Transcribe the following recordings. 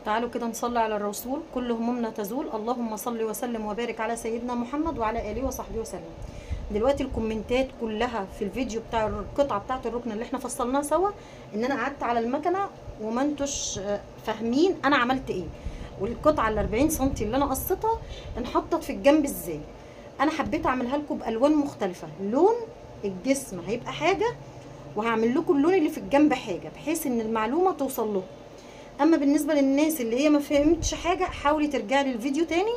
تعالوا كده نصلي على الرسول، كل همومنا تزول. اللهم صل وسلم وبارك على سيدنا محمد وعلى اله وصحبه وسلم. دلوقتي الكومنتات كلها في الفيديو بتاع القطعه بتاعه الركن اللي احنا فصلناها سوا، ان انا قعدت على المكنه وما انتوش فاهمين انا عملت ايه، والقطعه ال 40 سم اللي انا قصيتها انحطت في الجنب ازاي. انا حبيت اعملها لكم بالوان مختلفه، لون الجسم هيبقى حاجه وهعمل لكم اللون اللي في الجنب حاجه، بحيث ان المعلومه توصل لكم. اما بالنسبه للناس اللي هي ما فهمتش حاجه، حاولي ترجعي للفيديو تاني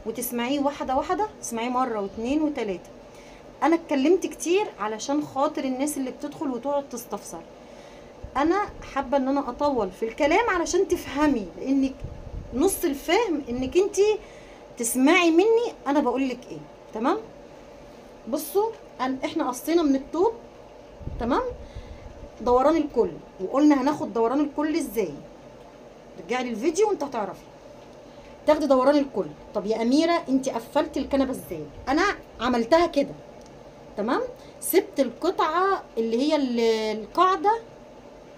وتسمعيه واحده واحده، تسمعيه مره واثنين وثلاثه. انا اتكلمت كتير علشان خاطر الناس اللي بتدخل وتقعد تستفسر. انا حابه ان انا اطول في الكلام علشان تفهمي، لانك نص الفهم انك انت تسمعي مني انا بقول لك ايه. تمام؟ بصوا، احنا قصينا من الطوب، تمام، دوران الكل، وقلنا هناخد دوران الكل ازاي. رجعي للفيديو وانت هتعرفي تاخدي دوران الكل. طب يا اميره انت قفلتي الكنبه ازاي؟ انا عملتها كده، تمام. سبت القطعه اللي هي القاعده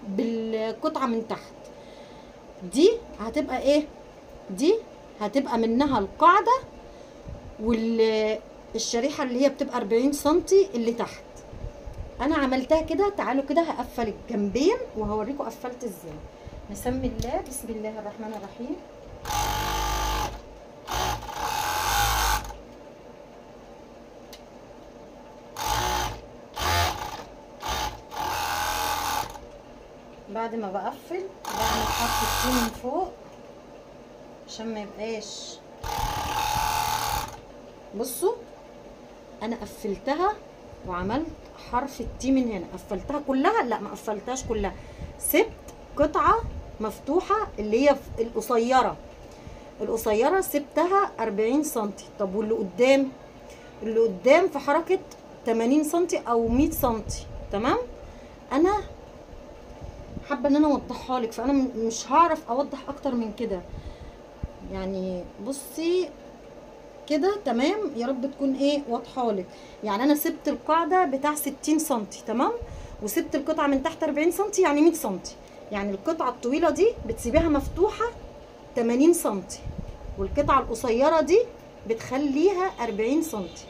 بالقطعه من تحت، دي هتبقى ايه؟ دي هتبقى منها القاعده والشريحه اللي هي بتبقى 40 سنتي اللي تحت. انا عملتها كده. تعالوا كده هقفل الجنبين وهوريكم قفلت ازاي. نسمي الله. بسم الله الرحمن الرحيم. بعد ما بقفل بعمل حرف التي من فوق عشان ما يبقاش. بصوا، انا قفلتها وعملت حرف التي من هنا. قفلتها كلها؟ لا، ما قفلتهاش كلها، سبت قطعه مفتوحه اللي هي القصيره سبتها 40 سنتي. طب واللي قدام؟ اللي قدام في حركه 80 سنتي او 100 سنتي. تمام. انا حابه ان انا اوضحها لك، فانا مش هعرف اوضح اكتر من كده. يعني بصي كده تمام، يا رب تكون ايه واضحه لك. يعني انا سبت القاعده بتاع 60 سنتي، تمام، وسبت القطعه من تحت 40 سنتي، يعني 100 سنتي. يعني القطعه الطويله دي بتسيبيها مفتوحه 80 سنتي، والقطعه القصيره دي بتخليها 40 سنتي،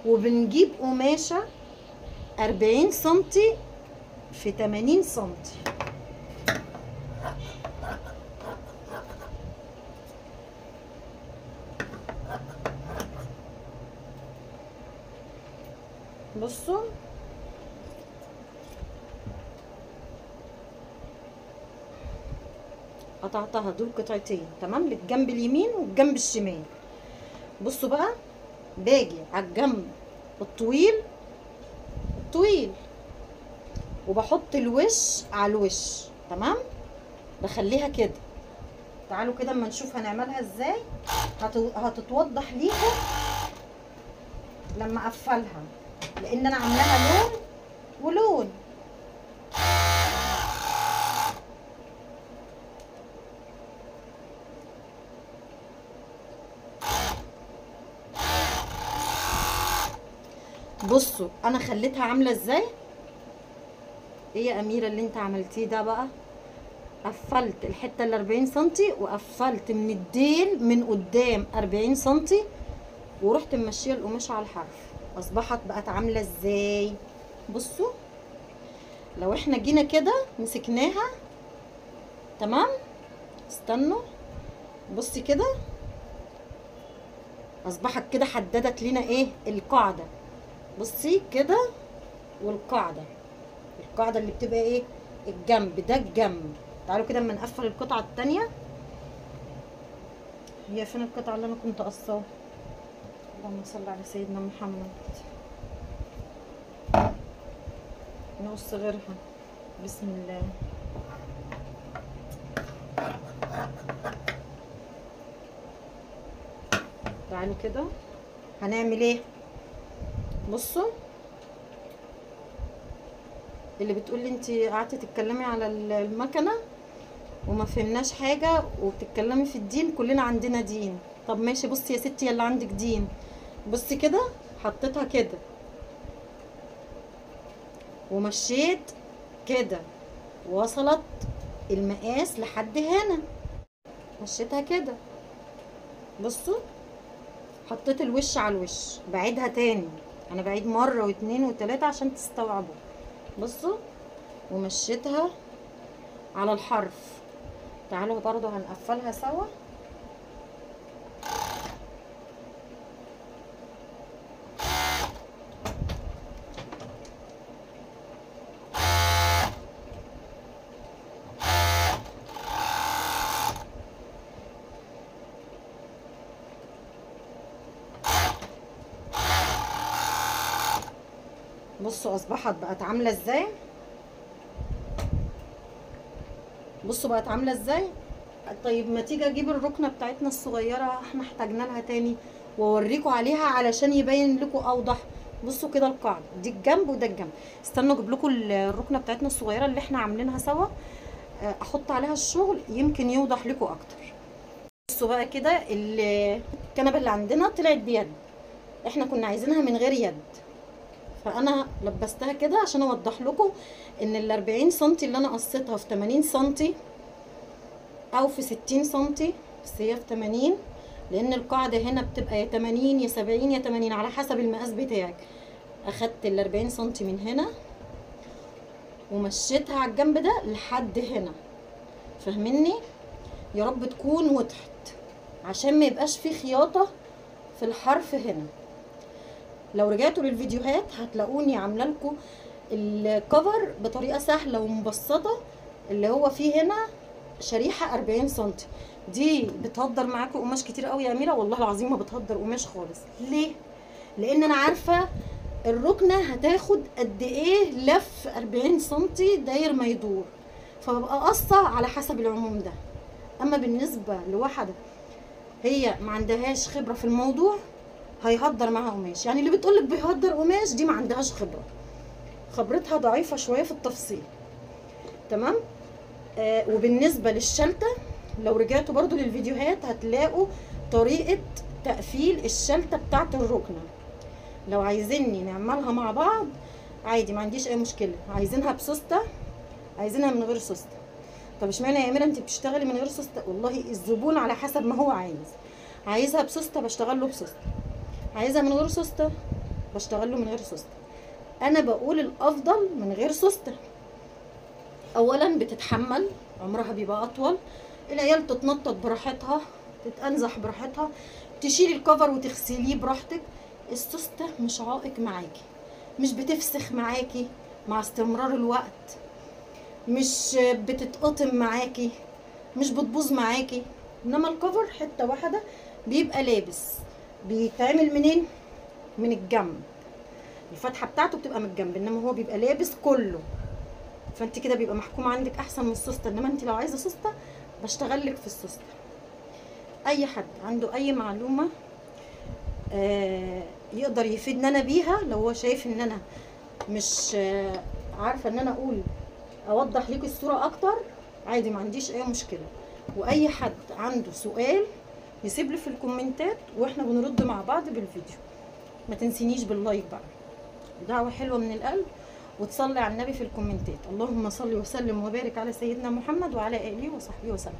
وبنجيب قماشه 40 سنتي في 80 سنتي. بصوا، قطعتها دول قطعتين، تمام، للجنب اليمين والجنب الشمال. بصوا بقى، باجي على الجنب الطويل وبحط الوش على الوش، تمام، بخليها كده. تعالوا كده اما نشوف هنعملها ازاي، هتتوضح ليكم لما اقفلها، لان انا عاملاها لون ولون. بصوا انا خليتها عامله ازاي. ايه يا اميره اللي انت عملتيه ده بقى؟ قفلت الحته ال 40 سنتي، وقفلت من الديل من قدام 40 سنتي، ورحت ممشيه القماشه على الحرف. اصبحت بقت عامله ازاي؟ بصوا، لو احنا جينا كده مسكناها، تمام، استنوا، بصي كده، اصبحت كده حددت لنا ايه؟ القاعده. بصي كده، والقاعده اللي بتبقى ايه؟ الجنب ده الجنب. تعالوا كده اما نقفل القطعه التانيه. هي فين القطعه اللي انا كنت قصاها؟ اللهم صل على سيدنا محمد. نقص غيرها. بسم الله. تعالوا كده هنعمل ايه؟ بصوا، اللي بتقولي انت قعدتي تتكلمي على المكنه وما فهمناش حاجه وبتتكلمي في الدين، كلنا عندنا دين. طب ماشي، بصي يا ستي يلا عندك دين. بصي كده، حطيتها كده ومشيت كده، وصلت المقاس لحد هنا. مشيتها كده، بصوا حطيت الوش على الوش. بعيدها تاني، انا بعيد مره واتنين وتلاته عشان تستوعبوا. بصوا ومشيتها على الحرف. تعالوا برضو هنقفلها سوا. بصوا اصبحت بقت عامله ازاي. بصوا بقت عامله ازاي. طيب ما تيجي اجيب الركنه بتاعتنا الصغيره، احنا احتاجنا لها تاني واوريكم عليها علشان يبين لكم اوضح. بصوا كده القاعده دي الجنب وده الجنب. استنوا اجيب لكم الركنه بتاعتنا الصغيره اللي احنا عاملينها سوا، احط عليها الشغل يمكن يوضح لكم اكتر. بصوا بقى كده الكنبه اللي عندنا طلعت بيد، احنا كنا عايزينها من غير يد، فانا لبستها كده عشان اوضح لكم ان ال 40 سم اللي انا قصيتها في 80 سم او في 60 سم، بس هي في 80 لان القاعده هنا بتبقى يا 80 يا 70 يا 80 على حسب المقاس بتاعك. اخدت ال 40 سم من هنا ومشيتها على الجنب ده لحد هنا، فاهميني؟ يا رب تكون وضحت عشان ما يبقاش في خياطه في الحرف هنا. لو رجعتوا للفيديوهات هتلاقوني عامله لكم الكفر بطريقه سهله ومبسطه، اللي هو فيه هنا شريحه 40 سم. دي بتهدر معاكم قماش كتير قوي يا اميره، والله العظيم ما بتهدر قماش خالص. ليه؟ لان انا عارفه الركنه هتاخد قد ايه لف 40 سم داير ما يدور، فببقى قصه على حسب العموم ده. اما بالنسبه لواحده هي ما عندهاش خبره في الموضوع هيهدر معاها قماش، يعني اللي بتقولك بيهدر قماش دي ما عندهاش خبره، خبرتها ضعيفه شويه في التفصيل. تمام. وبالنسبه للشلته لو رجعتوا برضو للفيديوهات هتلاقوا طريقه تقفيل الشلته بتاعه الركنه. لو عايزيني نعملها مع بعض عادي ما عنديش اي مشكله. عايزينها بسوسته، عايزينها من غير سوسته. طب اشمعنى يا اميره انت بتشتغلي من غير سوسته؟ والله الزبون على حسب ما هو عايزها بسوسته بشتغل له بسوسته، عايزها من غير سوسته بشتغل له من غير سوسته. انا بقول الافضل من غير سوسته. اولا بتتحمل، عمرها بيبقى اطول، العيال تتنطط براحتها، تتأنزح براحتها، تشيلي الكفر وتغسليه براحتك. السوسته مش عائق معاكي، مش بتفسخ معاكي مع استمرار الوقت، مش بتتقطم معاكي، مش بتبوظ معاكي. انما الكفر حته واحده بيبقى لابس. بيتعمل منين؟ من الجنب، الفتحه بتاعته بتبقى من الجنب، انما هو بيبقى لابس كله، فانت كده بيبقى محكوم عندك احسن من السوسته. انما انت لو عايزه سوسته بشتغل لك في السوسته. اي حد عنده اي معلومه يقدر يفيدنا انا بيها، لو هو شايف ان انا مش عارفه ان انا اقول اوضح لكم الصوره اكتر، عادي ما عنديش اي مشكله. واي حد عنده سؤال يسيب لي في الكومنتات واحنا بنرد مع بعض بالفيديو. ما تنسينيش باللايك بقى، دعوه حلوه من القلب، وتصلي على النبي في الكومنتات. اللهم صل وسلم وبارك على سيدنا محمد وعلى اله وصحبه وسلم.